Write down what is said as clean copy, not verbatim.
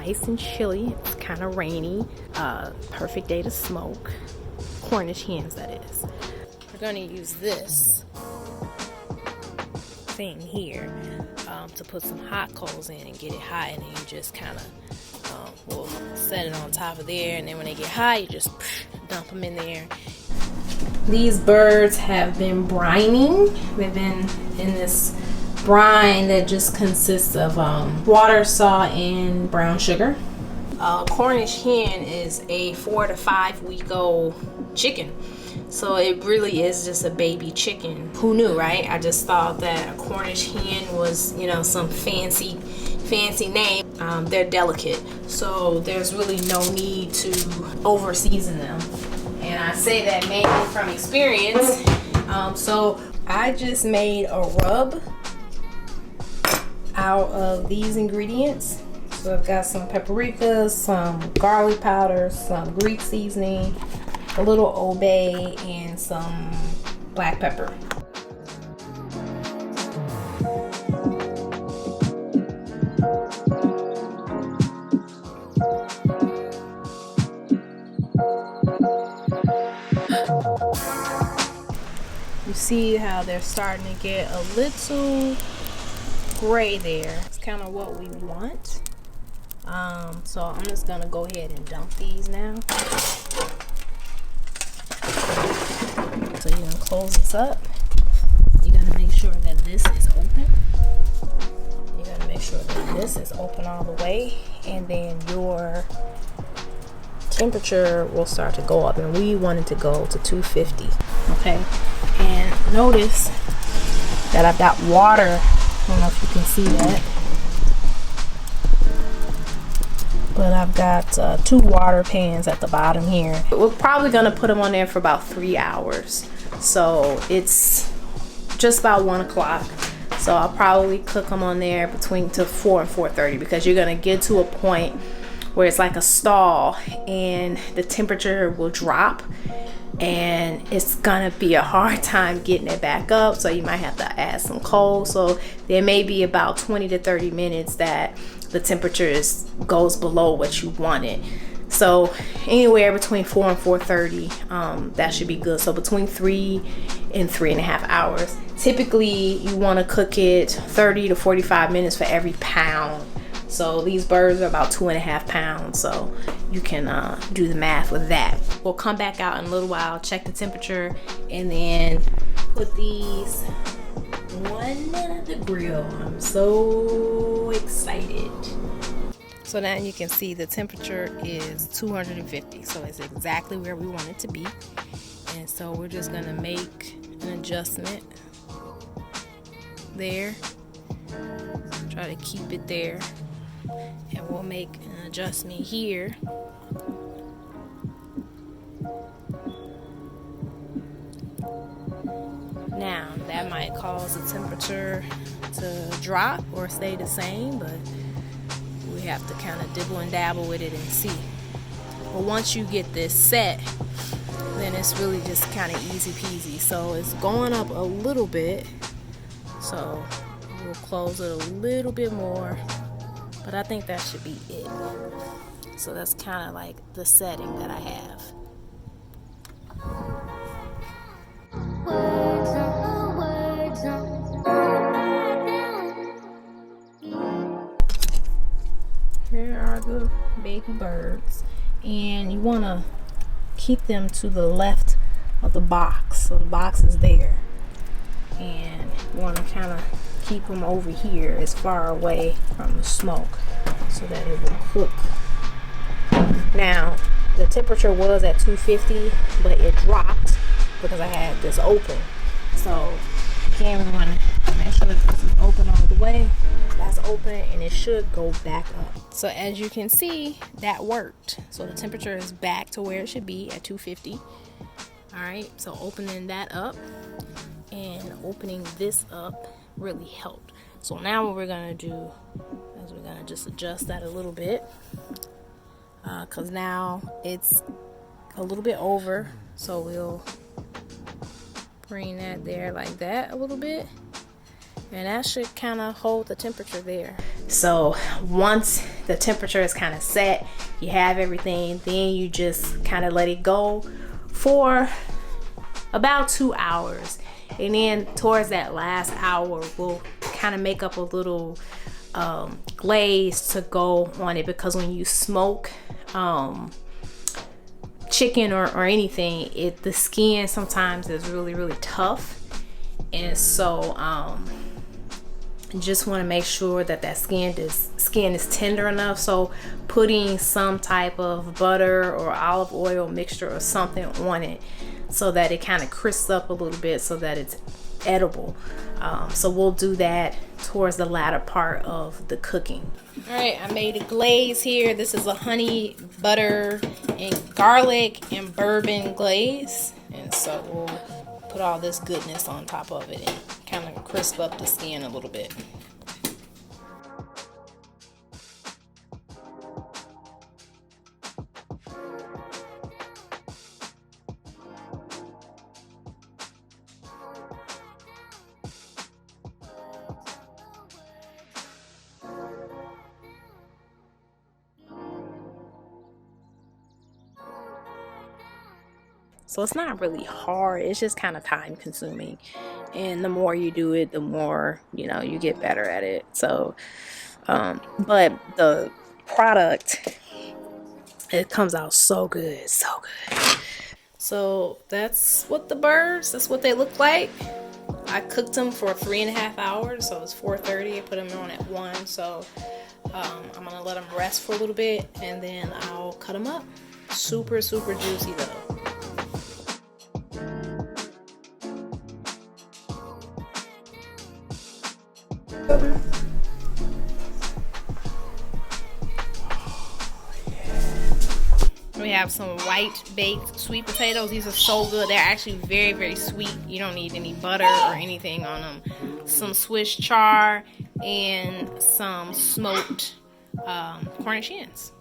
nice and chilly. It's kind of rainy. Perfect day to smoke. Cornish hens, that is. We're gonna use this thing here to put some hot coals in and get it hot, and then you just kind of will set it on top of there, and then when they get hot, you just dump them in there. These birds have been brining. They've been in this brine that just consists of water, salt, and brown sugar. Cornish hen is a 4 to 5 week old chicken, so it really is just a baby chicken. Who knew, right? I just thought that a Cornish hen was, you know, some fancy name. They're delicate, so there's really no need to over season them, and I say that mainly from experience. So I just made a rub out of these ingredients. So I've got some paprika, some garlic powder, some Greek seasoning, a little Old Bay, and some black pepper. You see how they're starting to get a little gray there. It's kind of what we want. So I'm just gonna go ahead and dump these now. So you're gonna close this up. You're gonna make sure that this is open. You're gonna make sure that this is open all the way, and then your temperature will start to go up, and we want it to go to 250. Okay, and notice that I've got water. I don't know if you can see that, but I've got 2 water pans at the bottom here. We're probably gonna put them on there for about 3 hours, so it's just about 1 o'clock. So I'll probably cook them on there between to 4 and 4:30, because you're gonna get to a point where it's like a stall and the temperature will drop, and it's gonna be a hard time getting it back up, so you might have to add some coal. So there may be about 20 to 30 minutes that the temperature goes below what you wanted. So anywhere between 4 and 4:30, that should be good. So between 3 and 3.5 hours. Typically you want to cook it 30 to 45 minutes for every pound. So these birds are about 2.5 pounds, so you can do the math with that. We'll come back out in a little while, check the temperature, and then put these on the grill. I'm so excited. So now you can see the temperature is 250, so it's exactly where we want it to be. And so we're just gonna make an adjustment there, try to keep it there. And we'll make an adjustment here. Now that might cause the temperature to drop or stay the same, but we have to kind of dibble and dabble with it and see. But once you get this set, then it's really just kind of easy peasy. So it's going up a little bit, so we'll close it a little bit more. But I think that should be it. So that's kind of like the setting that I have. Here are the baby birds. And you want to keep them to the left of the box. So the box is there. And you want to kind of keep them over here as far away from the smoke so that it will cook. Now the temperature was at 250, but it dropped because I had this open. So again, we want to make sure that this is open all the way. That's open, and it should go back up. So as you can see, that worked. So the temperature is back to where it should be at 250. All right, so opening that up and opening this up really helped. So now what we're gonna do is we're gonna just adjust that a little bit, because now it's a little bit over. So we'll bring that there like that a little bit, And that should kind of hold the temperature there. So once the temperature is kind of set, you have everything, then you just kind of let it go for about 2 hours. And then towards that last hour, we'll kind of make up a little glaze to go on it, because when you smoke chicken or anything, the skin sometimes is really tough. And so just want to make sure that skin is tender enough. So putting some type of butter or olive oil mixture or something on it so that it kind of crisps up a little bit so that it's edible. So we'll do that towards the latter part of the cooking. All right, I made a glaze here. This is a honey, butter, and garlic and bourbon glaze. And so we'll put all this goodness on top of it and kind of crisp up the skin a little bit. So it's not really hard, it's just kind of time consuming. And the more you do it, the more, you get better at it. So, but the product, it comes out so good, so good. So that's what they look like. I cooked them for 3.5 hours, so it's 4:30. I put them on at 1. So I'm gonna let them rest for a little bit, and then I'll cut them up. Super juicy though. We have some white baked sweet potatoes. These are so good. They're actually very sweet. You don't need any butter or anything on them. Some Swiss chard and some smoked Cornish hens.